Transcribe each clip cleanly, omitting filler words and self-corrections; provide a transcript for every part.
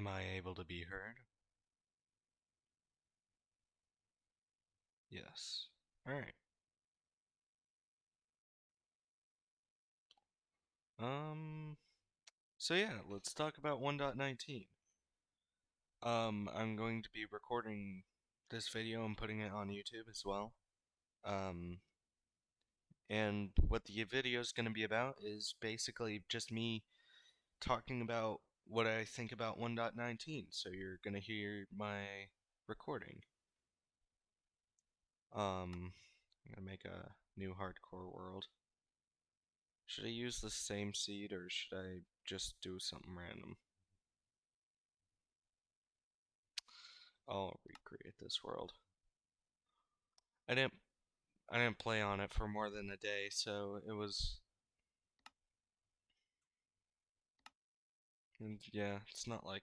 Am I able to be heard? Yes. Alright. Um, so yeah, let's talk about 1.19. I'm going to be recording this video and putting it on YouTube as well. Um, and what the video is going to be about is basically just me talking about what I think about 1.19. So you're going to hear my recording. I'm going to make a new hardcore world. Should I use the same seed or should I just do something random? I'll recreate this world. I didn't I didn't play on it for more than a day, so it was and yeah, it's not like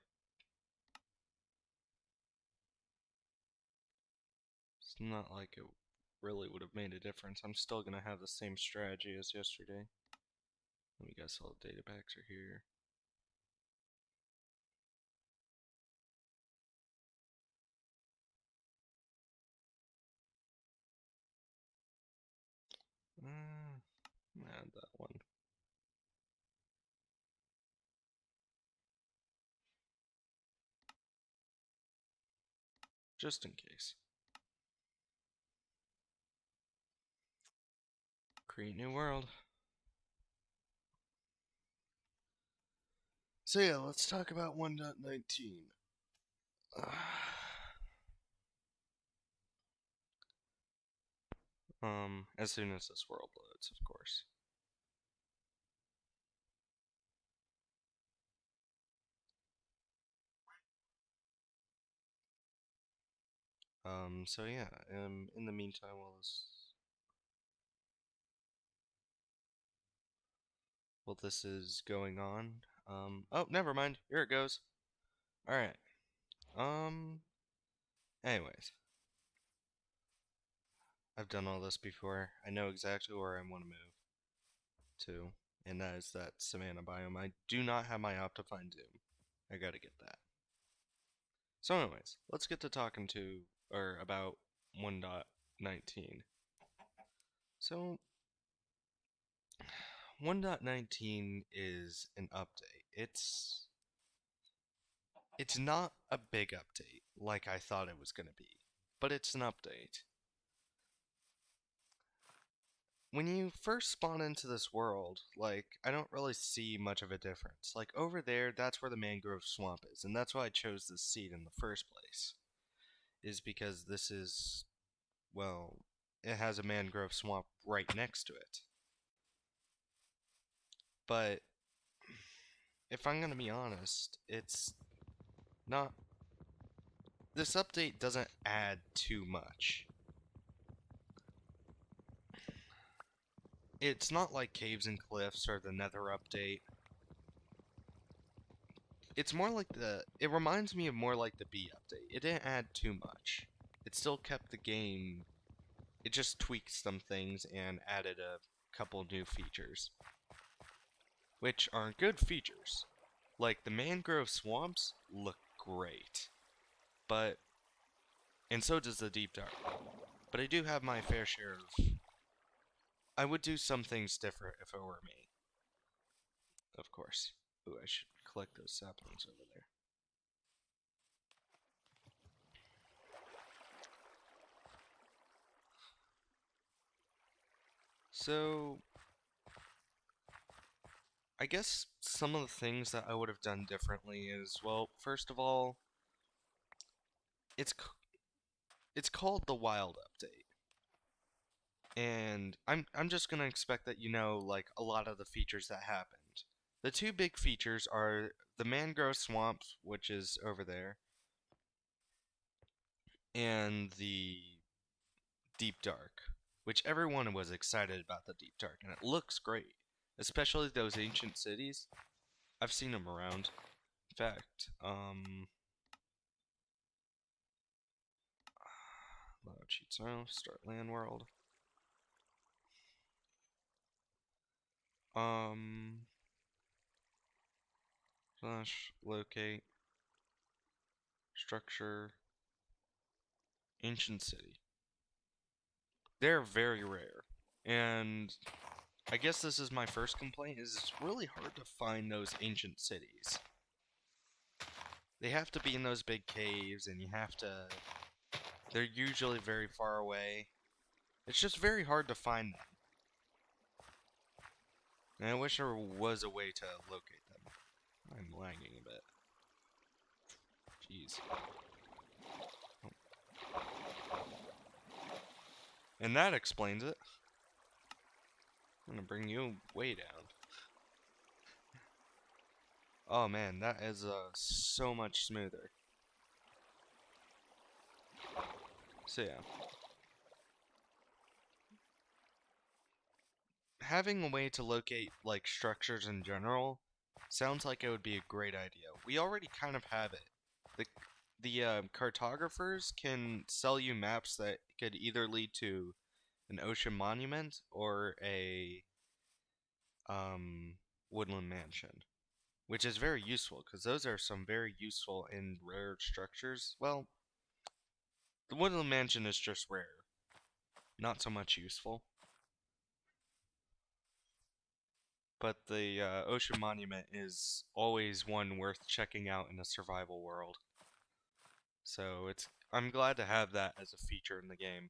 it really would have made a difference. I'm still gonna have the same strategy as yesterday. Let me guess all the data packs are here. Add that one. Just in case. Create new world. So yeah, let's talk about 1.19. As soon as this world loads, of course. So yeah, in the meantime, while this is going on, oh, never mind. Here it goes. All right. Um, anyways, I've done all this before. I know exactly where I want to move to, and that is that savanna biome. I do not have my Optifine Zoom. I gotta get that. So anyways, let's get to talking to, or about 1.19. So, 1.19 is an update. It's not a big update like I thought it was going to be, but it's an update. When you first spawn into this world, like, I don't really see much of a difference. Like, over there, that's where the mangrove swamp is, and that's why I chose this seed in the first place. Is because this is, well, it has a mangrove swamp right next to it. But, if I'm gonna be honest, it's not. This update doesn't add too much. It's not like Caves and Cliffs or the Nether update. It's more like it reminds me of more like the B update. It didn't add too much. It still kept the game. It just tweaked some things and added a couple new features, which are good features. Like the mangrove swamps look great, but and so does the deep dark. But I do have my fair share of. I would do some things different if it were me, of course. Ooh, I should collect those saplings over there. So, I guess some of the things that I would have done differently is, well, first of all, it's it's called the Wild Update. And I'm just going to expect that you know like a lot of the features that happened. The two big features are the mangrove swamps, which is over there, and the deep dark, which everyone was excited about the deep dark and it looks great, especially those ancient cities. I've seen them around. In fact, load cheat zone, start land world. Slash locate. Structure. Ancient city. They're very rare. And I guess this is my first complaint, is it's really hard to find those ancient cities. They have to be in those big caves, and you have to... They're usually very far away. It's just very hard to find them. And I wish there was a way to locate them. I'm lagging a bit. Jeez. Oh. And that explains it. I'm gonna bring you way down. Oh man, that is so much smoother. So yeah. Having a way to locate, like, structures in general sounds like it would be a great idea. We already kind of have it. The cartographers can sell you maps that could either lead to an ocean monument or a woodland mansion, which is very useful because those are some very useful and rare structures. Well, the woodland mansion is just rare, not so much useful. But the ocean monument is always one worth checking out in a survival world. So I'm glad to have that as a feature in the game,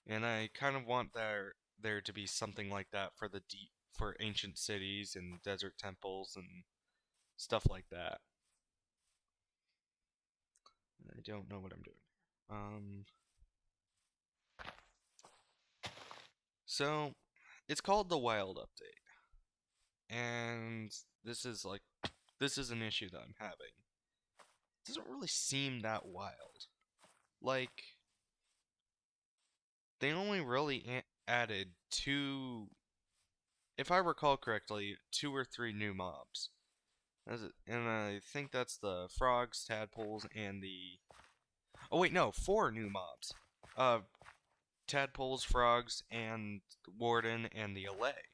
and I kind of want there to be something like that for for ancient cities and desert temples and stuff like that. I don't know what I'm doing. So it's called the Wild Update, and this is an issue that I'm having. It doesn't really seem that wild. Like, they only really added if I recall correctly, 2 or 3 new mobs. And I think that's the frogs, tadpoles, and the... Oh wait, no, 4 new mobs. Uh, tadpoles, frogs, and warden, and the allay.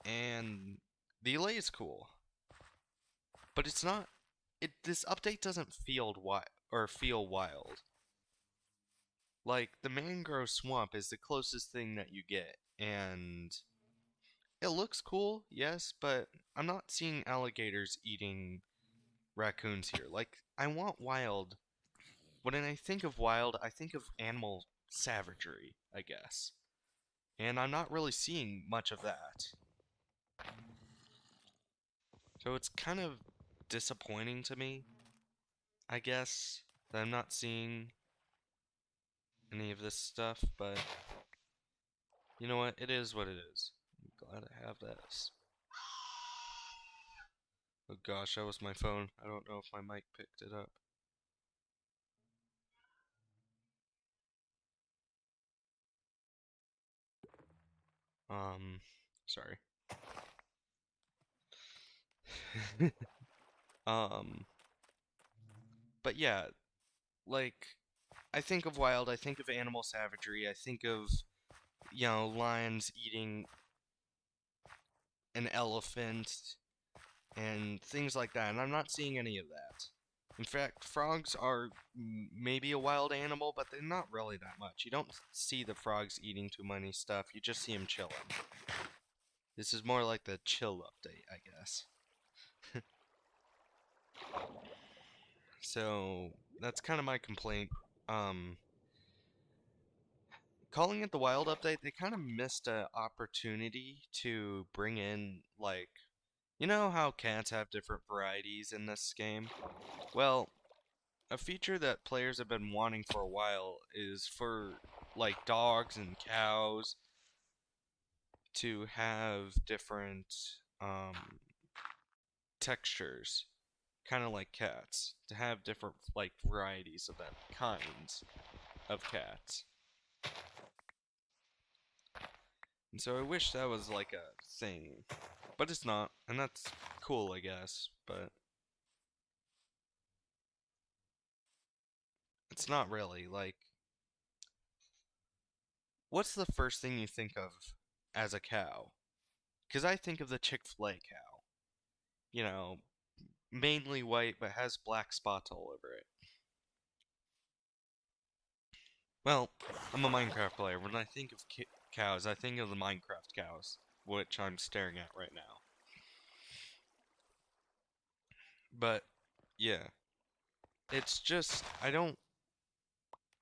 And the allay is cool, but it's not. This update doesn't feel wild. Like, the mangrove swamp is the closest thing that you get, and it looks cool, yes, but I'm not seeing alligators eating raccoons here. Like, I want wild. When I think of wild, I think of animal savagery, I guess. And I'm not really seeing much of that. So it's kind of disappointing to me, I guess, that I'm not seeing any of this stuff, but you know what? It is what it is. I'm glad I have this. Oh gosh, that was my phone. I don't know if my mic picked it up. Sorry. um, but yeah, like, I think of wild, I think of animal savagery, I think of, lions eating an elephant and things like that, and I'm not seeing any of that. In fact, frogs are maybe a wild animal, but they're not really that much. You don't see the frogs eating too many stuff, you just see them chilling. This is more like the chill update, I guess. So, that's kind of my complaint. Calling it the wild update, they kind of missed an opportunity to bring in, like, you know how cats have different varieties in this game? Well, a feature that players have been wanting for a while is for, like, dogs and cows to have different textures, kind of like cats, to have different, like, varieties of that, kinds of cats. And so I wish that was like a thing, but it's not, and that's cool, I guess, but it's not really. Like, what's the first thing you think of as a cow? Because I think of the Chick-fil-A cow. You know, mainly white but has black spots all over it. Well, I'm a Minecraft player. When I think of cows, I think of the Minecraft cows, which I'm staring at right now. But, yeah. It's just, I don't.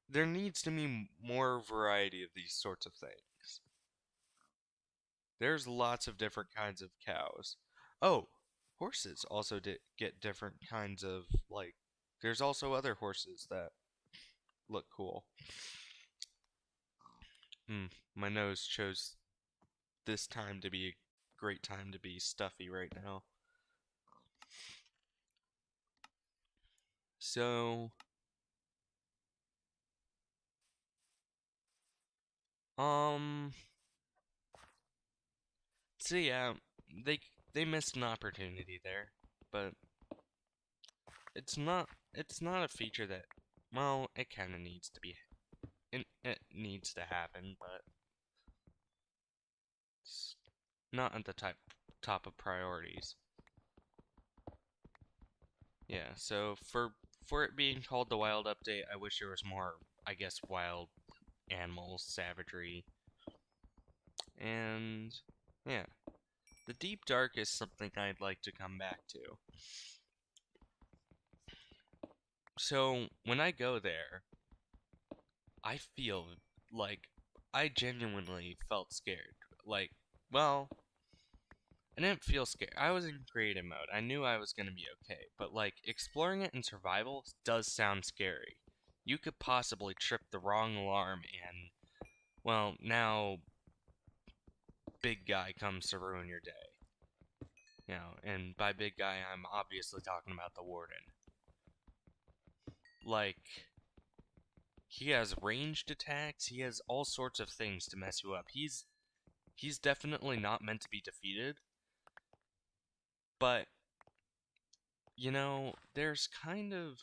There needs to be more variety of these sorts of things. There's lots of different kinds of cows. Oh, horses also get different kinds of, like, there's also other horses that look cool. My nose chose this time to be a great time to be stuffy right now. So, um, so yeah, they they missed an opportunity there, but it's not a feature that, well, it kind of needs to be, it needs to happen, but it's not at the top of priorities. Yeah, so for it being called the Wild Update, I wish there was more, I guess, wild animals, savagery, and yeah. The Deep Dark is something I'd like to come back to. So, when I go there, I feel like I genuinely felt scared. Like, well, I didn't feel scared. I was in creative mode. I knew I was going to be okay. But, like, exploring it in survival does sound scary. You could possibly trip the wrong alarm and, well, now big guy comes to ruin your day. You know, and by big guy, I'm obviously talking about the warden. Like, he has ranged attacks, he has all sorts of things to mess you up. He's definitely not meant to be defeated. But there's kind of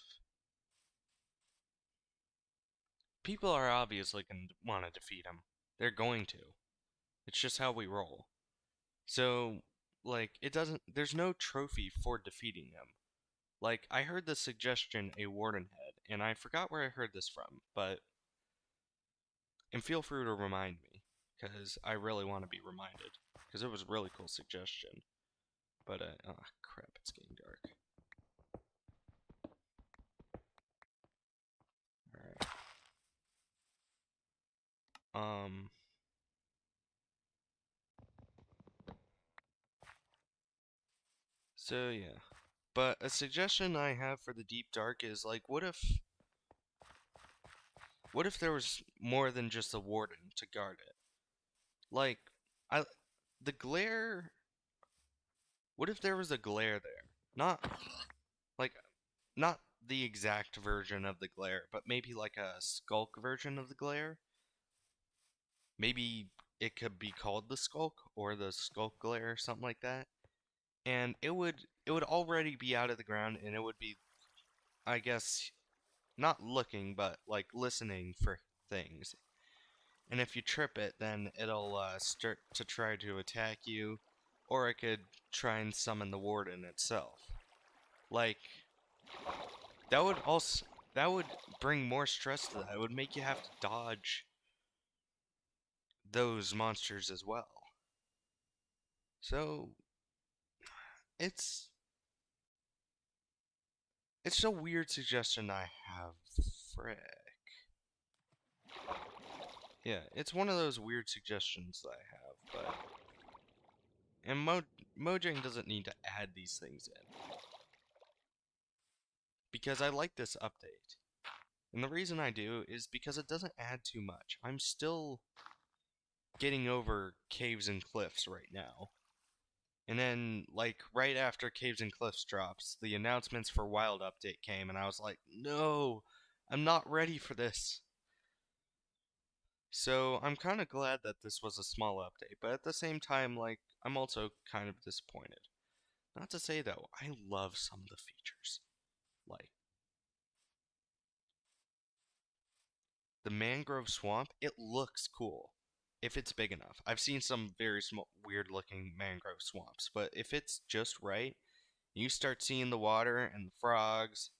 people are obviously going to want to defeat him. They're going to. It's just how we roll. So, like, there's no trophy for defeating him. Like, I heard the suggestion a warden head, and I forgot where I heard this from, and feel free to remind me, because I really want to be reminded, because it was a really cool suggestion. But, oh, crap, it's getting dark. Alright. So yeah. But a suggestion I have for the Deep Dark is, like, what if there was more than just a warden to guard it? Like, I the glare, what if there was a glare there? Like not the exact version of the glare, but maybe like a skulk version of the glare? Maybe it could be called the skulk or the skulk glare, something like that. And it would already be out of the ground, and it would be, I guess, not looking, but like listening for things. And if you trip it, then it'll start to try to attack you, or it could try and summon the warden itself. Like, that would bring more stress to that. It would make you have to dodge those monsters as well. So it's it's a weird suggestion I have. Frick. Yeah, it's one of those weird suggestions that I have, but and Mojang doesn't need to add these things in because I like this update. And the reason I do is because it doesn't add too much. I'm still getting over Caves and Cliffs right now. And then, like, right after Caves and Cliffs drops, the announcements for Wild Update came, and I was like, no, I'm not ready for this. So I'm kind of glad that this was a small update, but at the same time, like, I'm also kind of disappointed. Not to say, though, I love some of the features. Like, the mangrove swamp, it looks cool if it's big enough. I've seen some very small, weird looking mangrove swamps, but if it's just right, You start seeing the water and the frogs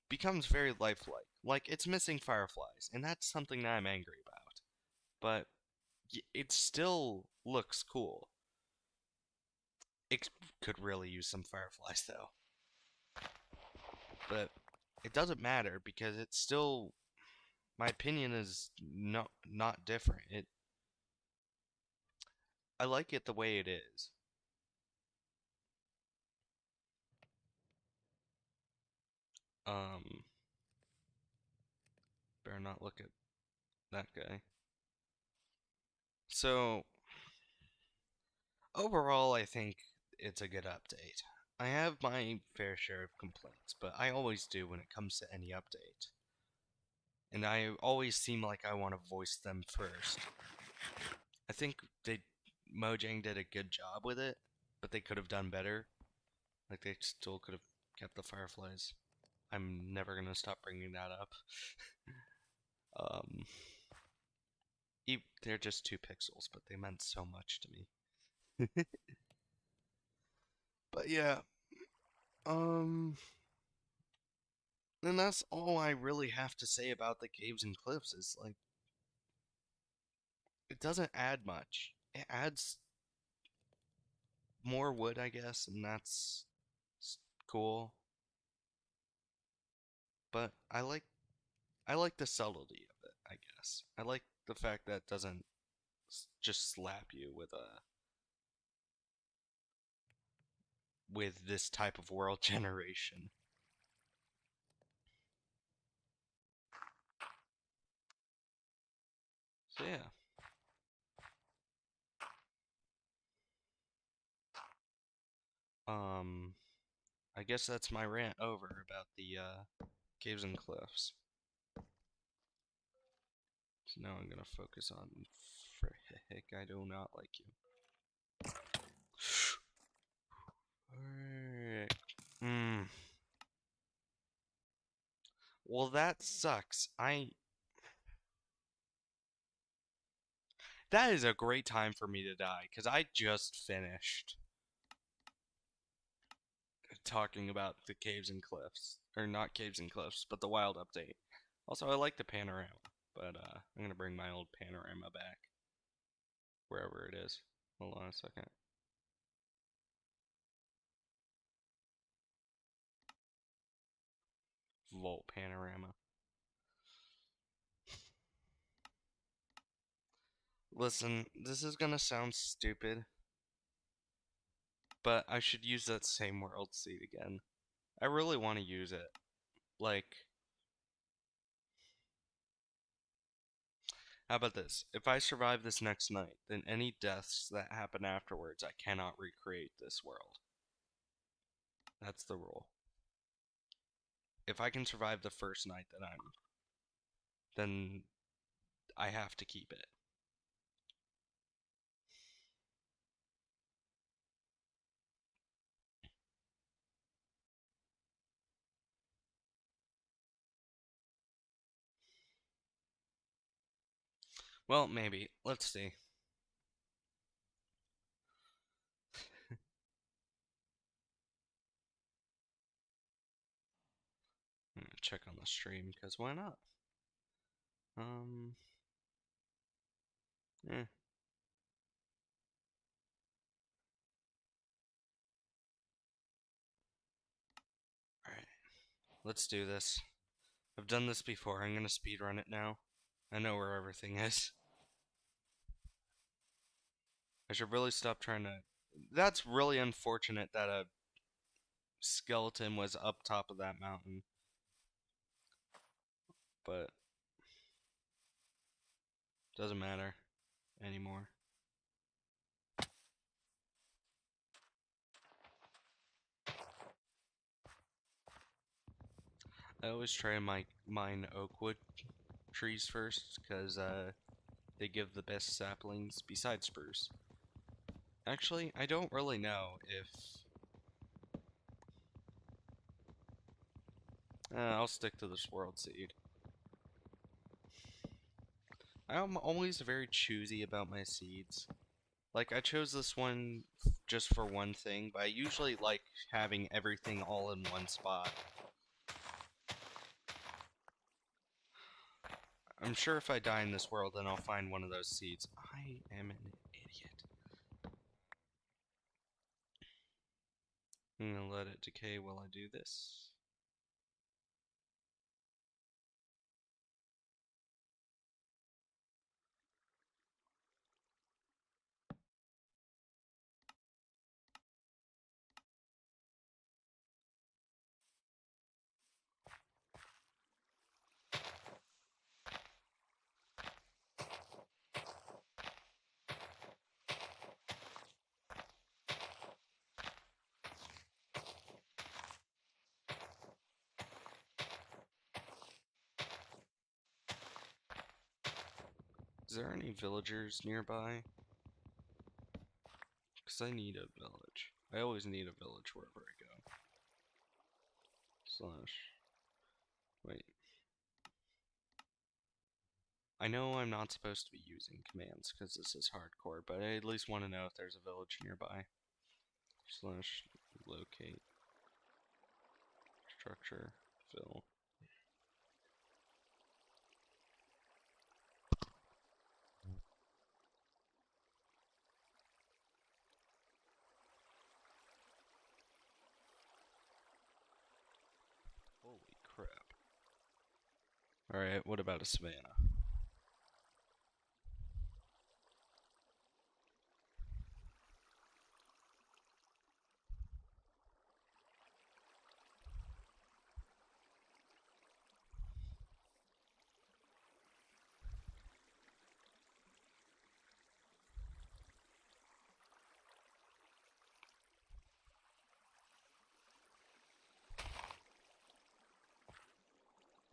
becomes very lifelike. Like it's missing fireflies, and that's something that I'm angry about. But it still looks cool. It could really use some fireflies though. But it doesn't matter because it's still my opinion is not different. I like it the way it is. Um Better not look at that guy. So overall I think it's a good update. I have my fair share of complaints, but I always do when it comes to any update. And I always seem like I want to voice them first. I think Mojang did a good job with it, but they could have done better. Like they still could have kept the fireflies. I'm never gonna stop bringing that up. um, they're just 2 pixels, but they meant so much to me. But yeah, um, and that's all I really have to say about the caves and cliffs. Is like it doesn't add much. It adds more wood, I guess, and that's cool. But I like the subtlety of it, I guess. I like the fact that it doesn't just slap you with this type of world generation. So yeah. Um I guess that's my rant over about the caves and cliffs. So now I'm gonna focus on frick, I do not like you. Frick. Hmm. Well, that sucks. That is a great time for me to die, because I just finished talking about the caves and cliffs. Or not caves and cliffs, but the wild update. Also, I like the panorama, but I'm gonna bring my old panorama back. Wherever it is. Hold on a second. Vault panorama. Listen, this is gonna sound stupid, but I should use that same world seed again. I really want to use it. Like, how about this? If I survive this next night, then any deaths that happen afterwards, I cannot recreate this world. That's the rule. If I can survive the first night then I have to keep it. Well, maybe. Let's see. I'm gonna check on the stream, because why not? Um, eh. Alright, let's do this. I've done this before. I'm gonna speedrun it now. I know where everything is. I should really stop trying to. That's really unfortunate that a skeleton was up top of that mountain. But doesn't matter anymore. I always try to mine oakwood trees first, because they give the best saplings besides spruce. Actually, I don't really know if... I'll stick to this world seed. I'm always very choosy about my seeds. Like, I chose this one just for one thing, but I usually like having everything all in one spot. I'm sure if I die in this world, then I'll find one of those seeds. I am an idiot. I'm gonna let it decay while I do this. Is there any villagers nearby? Because I need a village. I always need a village wherever I go. Slash. Wait. I know I'm not supposed to be using commands because this is hardcore, but I at least want to know if there's a village nearby. Slash locate structure fill. Holy crap. Alright, what about a savannah?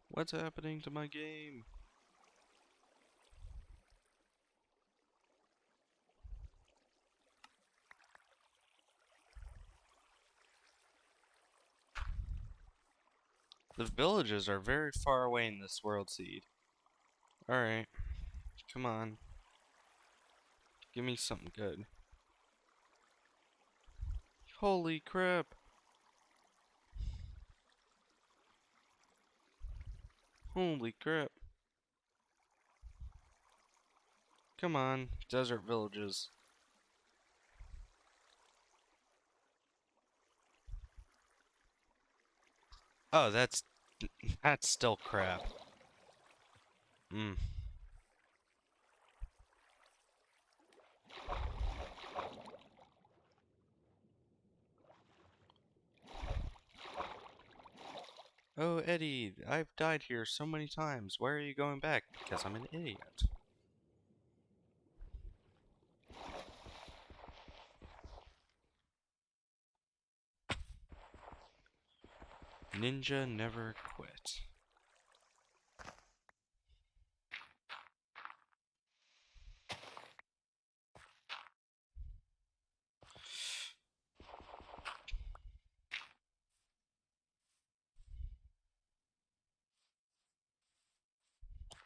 What's happening to my game? The villages are very far away in this world seed. Alright, come on. Give me something good. Holy crap. Holy crap. Come on, desert villages. Oh, that's still crap. Hmm. Oh, Eddie, I've died here so many times. Why are you going back? Because I'm an idiot. Ninja never quit.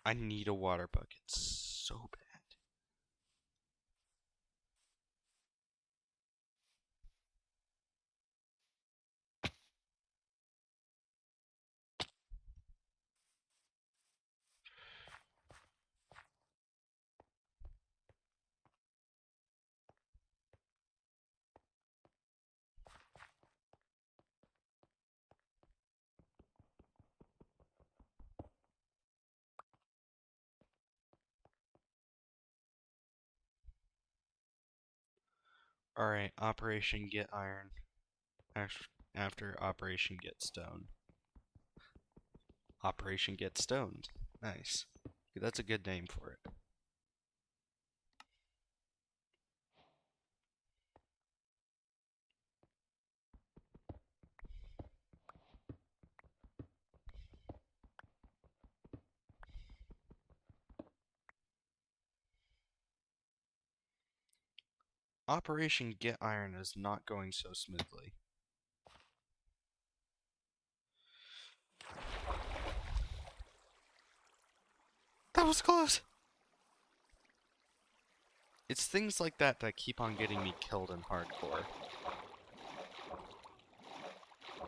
I need a water bucket so bad. Alright, Operation Get Iron. After Operation Get Stone. Operation Get Stoned. Nice. That's a good name for it. Operation Get Iron is not going so smoothly. That was close! It's things like that that keep on getting me killed in hardcore.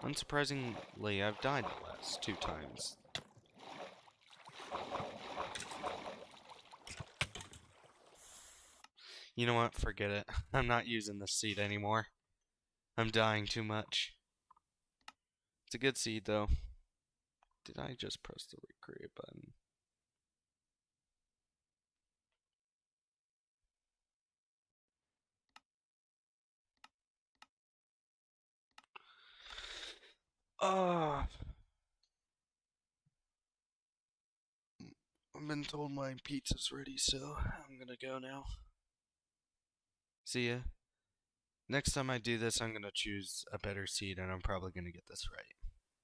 Unsurprisingly, I've died the last 2 times. You know what? Forget it. I'm not using this seed anymore. I'm dying too much. It's a good seed, though. Did I just press the recreate button? Oh, I've been told my pizza's ready, so I'm gonna go now. See ya. Next time I do this, I'm gonna choose a better seed, and I'm probably gonna get this right.